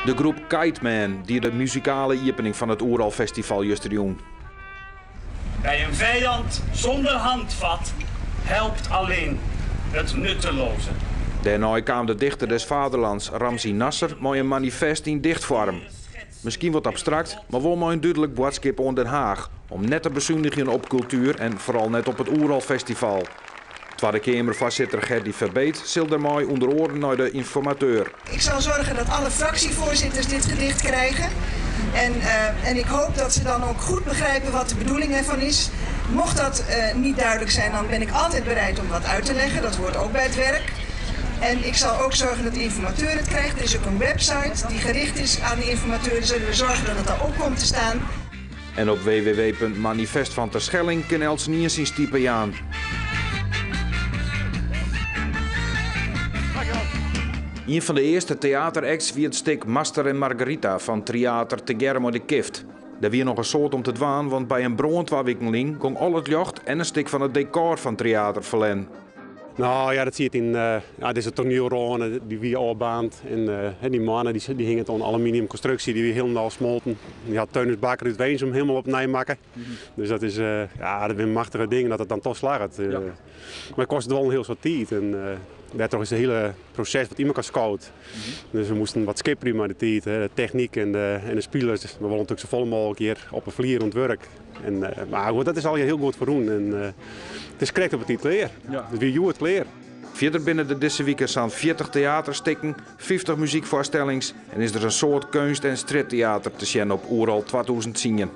De groep Kite Man die de muzikale opening van het Oeral Festival juist doen. Bij een vijand zonder handvat helpt alleen het nutteloze. Daarna kwam de dichter des vaderlands Ramzi Nasser met een manifest in dichtvorm. Misschien wat abstract, maar wel met een duidelijk boodschap aan Den Haag. Om net te bezuinigen op cultuur en vooral net op het Oeral Festival. Tweede Kamervoorzitter Gerdy Verbeet zult daarmee onder oren naar de informateur. Ik zal zorgen dat alle fractievoorzitters dit gedicht krijgen. En ik hoop dat ze dan ook goed begrijpen wat de bedoeling ervan is. Mocht dat niet duidelijk zijn, dan ben ik altijd bereid om wat uit te leggen. Dat hoort ook bij het werk. En ik zal ook zorgen dat de informateur het krijgt. Er is ook een website die gericht is aan de informateur. Dan zullen we zorgen dat het daar ook komt te staan. En op www.manifestvanterschelling kan Els niet eens typen aan. Een van de eerste theateracts wie het stuk Master en Margarita van Theater te Guillermo de Kift. Daar weer nog een soort om te dwaan, want bij een brandwikkeling kon al het jocht en een stuk van het decor van Theater verlen. Nou ja, dat zie je in deze toneelrollen die we opbaand. En die mannen die hingen aan aluminium constructie die we helemaal smolten. Die had Teunis Bakker uit Weensum helemaal op nijmakken. Dus dat is dat een machtige ding dat het dan toch slaagt. Maar het kost wel een heel soort tijd. En daardoor is het hele proces wat iemand kan scouten. Dus we moesten wat skippen met de tijd, de techniek en de spelers. We willen natuurlijk zo vol mogelijk hier op een vlier aan het werk. Maar goed, dat is al heel goed voor doen. Het is correct op het tijd leer. Dus wie het leer. Verder binnen de deze week staan 40 theaterstikken, 50 muziekvoorstellings en is er een soort kunst- en streettheater te zien op Oeral 2010.